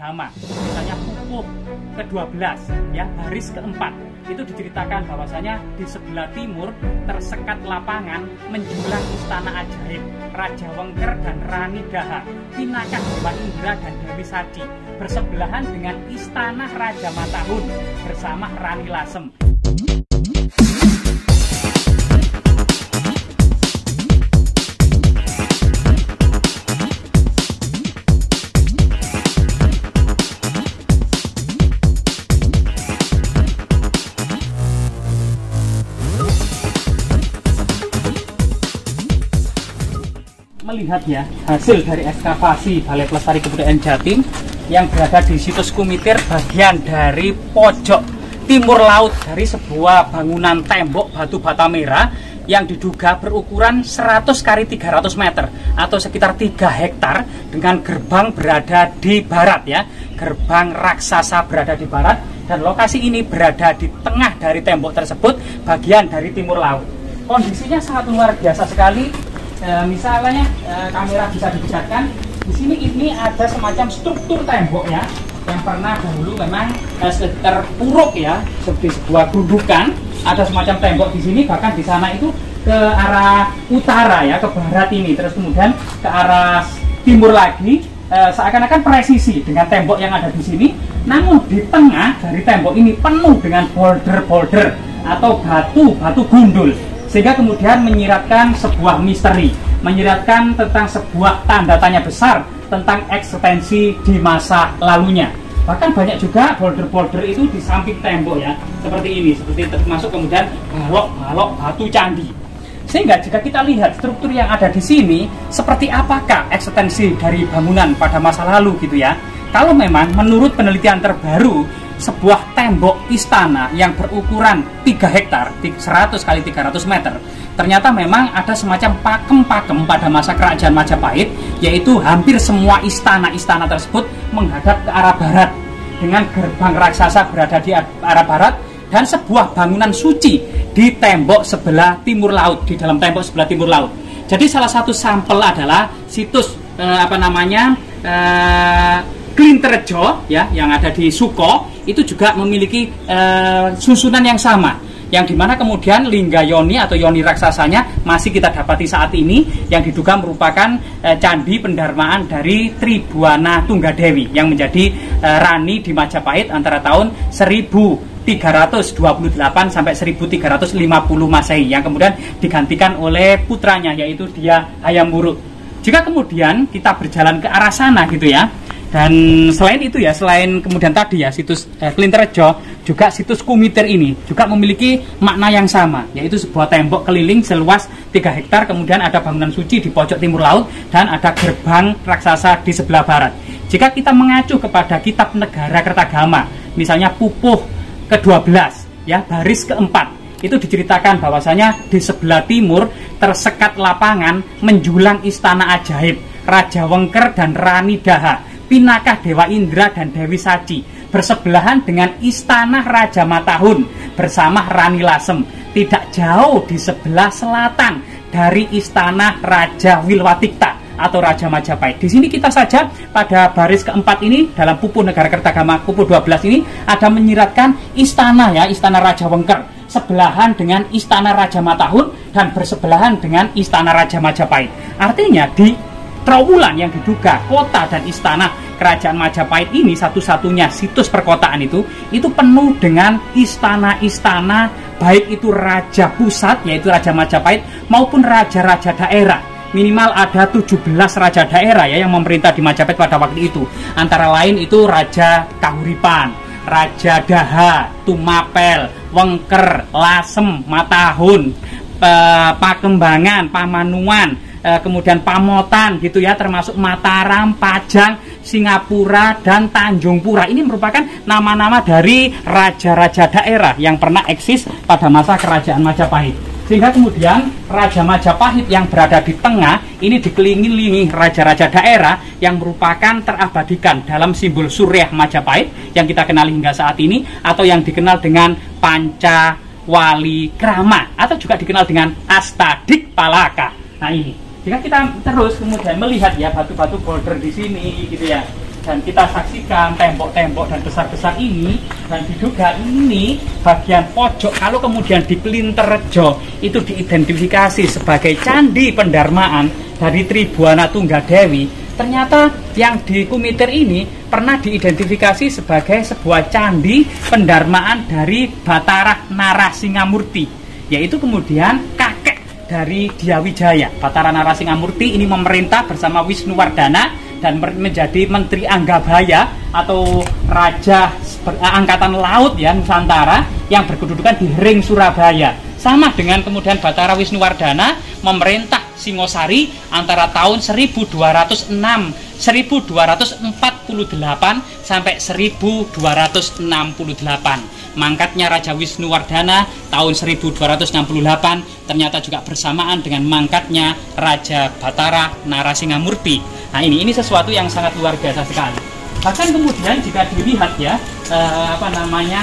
Kertagama, misalnya Pupuh ke-12 ya, baris ke-4, itu diceritakan bahwasanya di sebelah timur tersekat lapangan menjulang istana ajaib Raja Wengker dan Rani Daha, Pinakah Dewa Indra dan Dewi Saci, bersebelahan dengan istana Raja Matahun bersama Rani Lasem. Melihat ya hasil dari ekskavasi Balai Pelestari Kebudayaan Jatim yang berada di situs Kumitir, bagian dari pojok timur laut dari sebuah bangunan tembok batu bata merah yang diduga berukuran 100 x 300 meter atau sekitar 3 hektar dengan gerbang berada di barat ya, gerbang raksasa berada di barat, dan lokasi ini berada di tengah dari tembok tersebut bagian dari timur laut. Kondisinya sangat luar biasa sekali. Misalnya kamera bisa dipejamkan di sini, ini ada semacam struktur tembok ya yang pernah dahulu memang terpuruk ya, seperti sebuah gundukan. Ada semacam tembok di sini, bahkan di sana itu ke arah utara ya, ke barat ini, terus kemudian ke arah timur lagi, seakan-akan presisi dengan tembok yang ada di sini. Namun di tengah dari tembok ini penuh dengan boulder-boulder atau batu gundul, sehingga kemudian menyiratkan sebuah misteri, menyiratkan tentang sebuah tanda tanya besar tentang eksistensi di masa lalunya. Bahkan banyak juga boulder-boulder itu di samping tembok ya, seperti ini, seperti termasuk kemudian balok-balok batu candi. Sehingga jika kita lihat struktur yang ada di sini, seperti apakah eksistensi dari bangunan pada masa lalu gitu ya. Kalau memang menurut penelitian terbaru, sebuah tembok istana yang berukuran 3 hektar, 100 x 300 meter, ternyata memang ada semacam pakem-pakem pada masa kerajaan Majapahit, yaitu hampir semua istana-istana tersebut menghadap ke arah barat, dengan gerbang raksasa berada di arah barat, dan sebuah bangunan suci di tembok sebelah timur laut, di dalam tembok sebelah timur laut. Jadi salah satu sampel adalah situs Klinterejo ya, yang ada di Suko, itu juga memiliki susunan yang sama, yang dimana kemudian lingga yoni atau yoni raksasanya masih kita dapati saat ini, yang diduga merupakan candi pendarmaan dari Tribuana Tunggadewi yang menjadi Rani di Majapahit antara tahun 1328 sampai 1350 Masehi, yang kemudian digantikan oleh putranya yaitu Dia Hayam Wuruk. Jika kemudian kita berjalan ke arah sana gitu ya, dan selain itu ya, selain kemudian tadi ya situs Klinterejo, juga situs Kumitir ini juga memiliki makna yang sama, yaitu sebuah tembok keliling seluas 3 hektar, kemudian ada bangunan suci di pojok timur laut, dan ada gerbang raksasa di sebelah barat. Jika kita mengacu kepada kitab negara Kertagama, misalnya Pupuh ke-12 ya, baris ke-4, itu diceritakan bahwasanya di sebelah timur tersekat lapangan menjulang istana ajaib Raja Wengker dan Rani Daha, Pinakah Dewa Indra dan Dewi Saci, bersebelahan dengan istana Raja Matahun bersama Rani Lasem, tidak jauh di sebelah selatan dari istana Raja Wilwatikta atau Raja Majapahit. Di sini kita saja pada baris keempat ini, dalam Pupuh Negara Kertagama Pupuh 12 ini ada menyiratkan istana ya, istana Raja Wengker sebelahan dengan istana Raja Matahun dan bersebelahan dengan istana Raja Majapahit. Artinya di Trawulan yang diduga kota dan istana kerajaan Majapahit ini satu-satunya situs perkotaan itu penuh dengan istana-istana, baik itu raja pusat yaitu Raja Majapahit maupun raja-raja daerah. Minimal ada 17 raja daerah ya yang memerintah di Majapahit pada waktu itu. Antara lain itu Raja Kahuripan, Raja Daha, Tumapel, Wengker, Lasem, Matahun, Pakembangan, Pamanuan, kemudian Pamotan gitu ya, termasuk Mataram, Pajang, Singapura, dan Tanjung Pura. Ini merupakan nama-nama dari raja-raja daerah yang pernah eksis pada masa kerajaan Majapahit. Sehingga kemudian Raja Majapahit yang berada di tengah ini dikelilingi raja-raja daerah yang merupakan terabadikan dalam simbol Suryah Majapahit yang kita kenali hingga saat ini, atau yang dikenal dengan Pancawali Krama, atau juga dikenal dengan Astadikpalaka. Nah ini, jika kita terus kemudian melihat ya batu-batu boulder di sini gitu ya, dan kita saksikan tembok-tembok dan besar-besar ini, dan diduga ini bagian pojok kalau kemudian di Klinterrejo itu diidentifikasi sebagai Candi Pendarmaan dari Tribuana Tunggadewi. Ternyata yang di Kumitir ini pernah diidentifikasi sebagai sebuah candi pendarmaan dari Batara Narasingamurti, yaitu kemudian kakek dari Dyawijaya. Batara Narasingamurti ini memerintah bersama Wisnuwardana dan menjadi Menteri Anggabaya atau Raja Angkatan Laut ya Nusantara yang berkedudukan di Hering Surabaya. Sama dengan kemudian Batara Wisnuwardana memerintah Singosari antara tahun 1206 1248 sampai 1268. Mangkatnya Raja Wisnuwardana tahun 1268 ternyata juga bersamaan dengan mangkatnya Raja Batara Narasingamurti. Nah, ini sesuatu yang sangat luar biasa sekali. Bahkan kemudian jika dilihat ya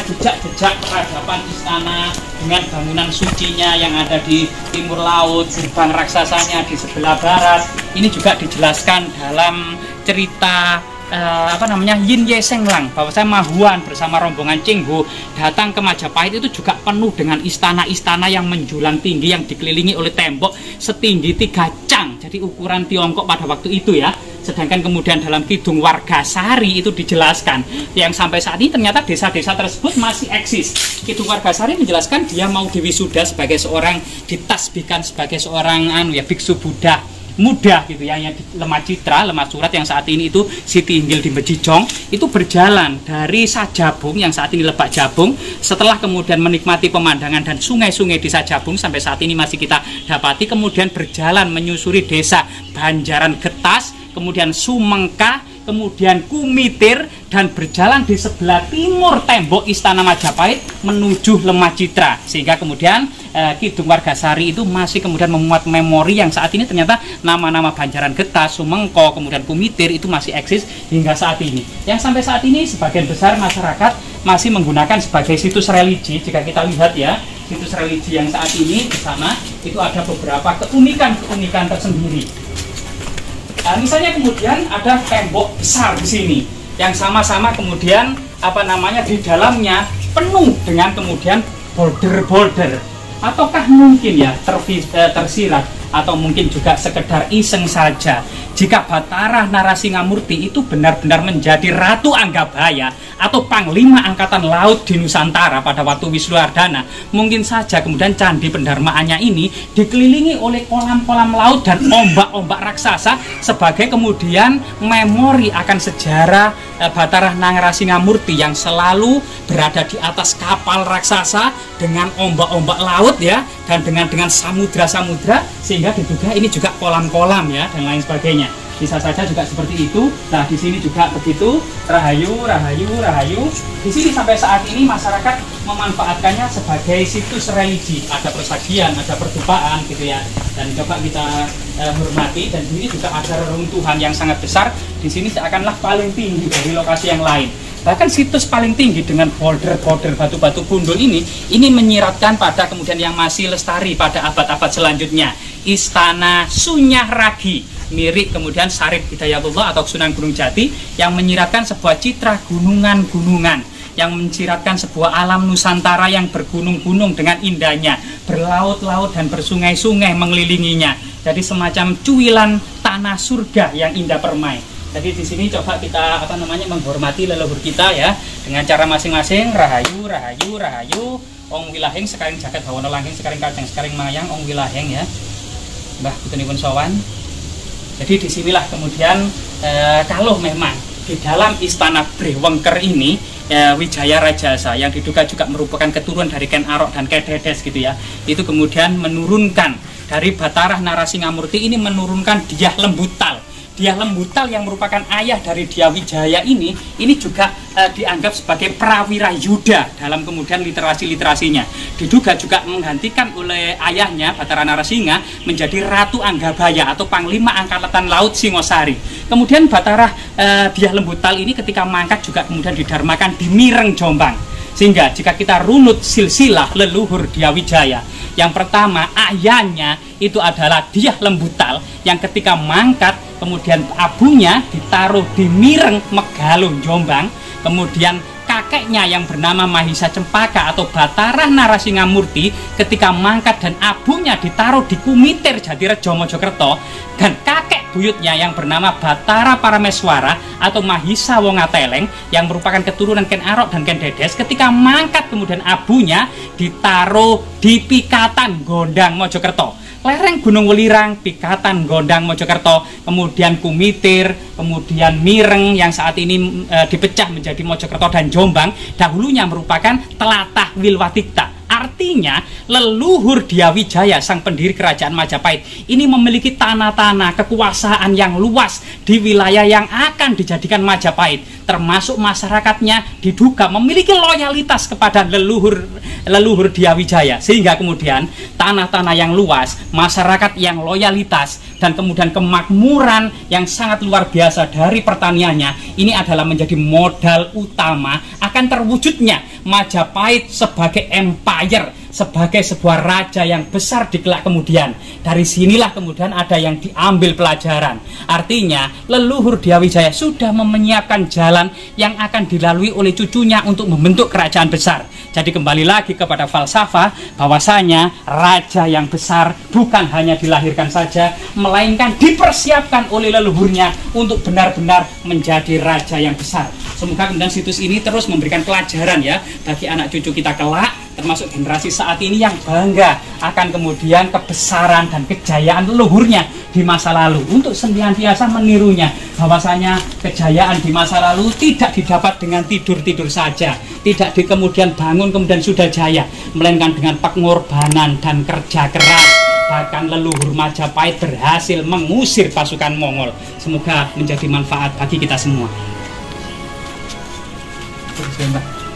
jejak-jejak peradaban istana dengan bangunan sucinya yang ada di timur laut, gerbang raksasanya di sebelah barat, ini juga dijelaskan dalam cerita Yin Ye Senglang, bahwa saya Mahuan bersama rombongan Cengho datang ke Majapahit itu juga penuh dengan istana-istana yang menjulang tinggi yang dikelilingi oleh tembok setinggi 3 cang, jadi ukuran Tiongkok pada waktu itu ya. Sedangkan kemudian dalam Kidung Wargasari itu dijelaskan yang sampai saat ini ternyata desa-desa tersebut masih eksis. Kidung Wargasari menjelaskan dia mau diwisuda sebagai seorang, ditasbihkan sebagai seorang biksu Buddha muda gitu ya, yang di Lemah Citra, Lemah Surat yang saat ini itu Siti Inggil di Bejijong, itu berjalan dari Sajabung yang saat ini Lebak Jabung, setelah kemudian menikmati pemandangan dan sungai-sungai di Sajabung sampai saat ini masih kita dapati, kemudian berjalan menyusuri desa Banjaran Getas, kemudian Sumengka, kemudian Kumitir, dan berjalan di sebelah timur tembok Istana Majapahit menuju Lemah Citra, sehingga kemudian Kidung Wargasari itu masih kemudian memuat memori yang saat ini ternyata nama-nama Banjaran Getas, Sumengko, kemudian Kumitir itu masih eksis hingga saat ini. Yang sampai saat ini sebagian besar masyarakat masih menggunakan sebagai situs religi. Jika kita lihat ya, situs religi yang saat ini di sana itu ada beberapa keunikan tersendiri. Nah, misalnya kemudian ada tembok besar di sini yang sama-sama kemudian di dalamnya penuh dengan kemudian border-border. Ataukah mungkin ya tersirat atau mungkin juga sekedar iseng saja jika Batara Narasingamurti itu benar-benar menjadi Ratu Anggabaya atau Panglima Angkatan Laut di Nusantara pada waktu Wisnuwardana, mungkin saja kemudian candi pendarmaannya ini dikelilingi oleh kolam-kolam laut dan ombak-ombak raksasa sebagai kemudian memori akan sejarah Batara Narasingamurti yang selalu berada di atas kapal raksasa dengan ombak-ombak laut ya, dan dengan samudra-samudra, sehingga diduga ini juga kolam-kolam ya dan lain sebagainya. Bisa saja juga seperti itu. Nah, di sini juga begitu. Rahayu. Di sini sampai saat ini masyarakat memanfaatkannya sebagai situs religi. Ada persaksian, ada perjumpaan gitu ya. Dan coba kita hormati. Dan di sini juga ada reruntuhan yang sangat besar. Di sini seakanlah paling tinggi dari lokasi yang lain. Bahkan situs paling tinggi dengan border-border batu-batu gundul ini menyiratkan pada kemudian yang masih lestari pada abad-abad selanjutnya, Istana Sunyah Ragi, mirip kemudian Sarip Hidayatullah atau Sunan Gunung Jati, yang menyiratkan sebuah citra gunungan-gunungan, yang mensiratkan sebuah alam Nusantara yang bergunung-gunung dengan indahnya, berlaut-laut dan bersungai-sungai mengelilinginya. Jadi semacam cuilan tanah surga yang indah permai. Jadi di sini coba kita menghormati leluhur kita ya dengan cara masing-masing. Rahayu. Ong wilahing sekaring jagat bawana langking sekaring kajeng sekaring mayang ong wilahing ya. Mbah putunipun sowan. Jadi disinilah kemudian kalau memang di dalam istana Brewengker ini Wijaya Rajasa yang diduga juga merupakan keturunan dari Ken Arok dan Kededes gitu ya, itu kemudian menurunkan dari Batara Narasingamurti ini menurunkan Dyah Lembutal. Dyah Lembutal yang merupakan ayah dari Dyawijaya ini juga dianggap sebagai prawira Yuda dalam kemudian literasi-literasinya. Diduga juga menggantikan oleh ayahnya Batara Narasingha menjadi Ratu Anggabaya atau Panglima Angkatan Laut Singosari. Kemudian Batara Dyah Lembutal ini ketika mangkat juga kemudian didarmakan di Mireng Jombang. Sehingga jika kita runut silsilah leluhur Dyawijaya, yang pertama ayahnya itu adalah Dyah Lembutal yang ketika mangkat kemudian abunya ditaruh di Mireng, Megalo, Jombang, kemudian kakeknya yang bernama Mahisa Cempaka atau Batara Narasingamurti ketika mangkat dan abunya ditaruh di Kumitir, Jatirejo, Mojokerto, dan kakek buyutnya yang bernama Batara Parameswara atau Mahisa Wongateleng yang merupakan keturunan Ken Arok dan Ken Dedes, ketika mangkat kemudian abunya ditaruh di Pikatan, Gondang, Mojokerto. Lereng Gunung Welirang, Pikatan, Gondang, Mojokerto, kemudian Kumitir, kemudian Mireng yang saat ini dipecah menjadi Mojokerto dan Jombang, dahulunya merupakan telatah Wilwatikta. Artinya leluhur Diyawijaya, sang pendiri kerajaan Majapahit, ini memiliki tanah-tanah kekuasaan yang luas di wilayah yang akan dijadikan Majapahit, termasuk masyarakatnya diduga memiliki loyalitas kepada leluhur Diyawijaya, sehingga kemudian tanah-tanah yang luas, masyarakat yang loyalitas, dan kemudian kemakmuran yang sangat luar biasa dari pertaniannya, ini adalah menjadi modal utama akan terwujudnya Majapahit sebagai empire, sebagai sebuah raja yang besar di kelak kemudian. Dari sinilah kemudian ada yang diambil pelajaran. Artinya leluhur Diyawijaya sudah menyiapkan jalan yang akan dilalui oleh cucunya untuk membentuk kerajaan besar. Jadi kembali lagi kepada falsafah bahwasanya raja yang besar bukan hanya dilahirkan saja, melainkan dipersiapkan oleh leluhurnya untuk benar-benar menjadi raja yang besar. Semoga kemudian situs ini terus memberikan pelajaran ya bagi anak cucu kita kelak, termasuk generasi saat ini yang bangga akan kemudian kebesaran dan kejayaan leluhurnya di masa lalu, untuk senantiasa menirunya bahwasanya kejayaan di masa lalu tidak didapat dengan tidur-tidur saja, tidak di kemudian bangun kemudian sudah jaya, melainkan dengan pengorbanan dan kerja keras. Bahkan leluhur Majapahit berhasil mengusir pasukan Mongol. Semoga menjadi manfaat bagi kita semua. Terima kasih, Mbak.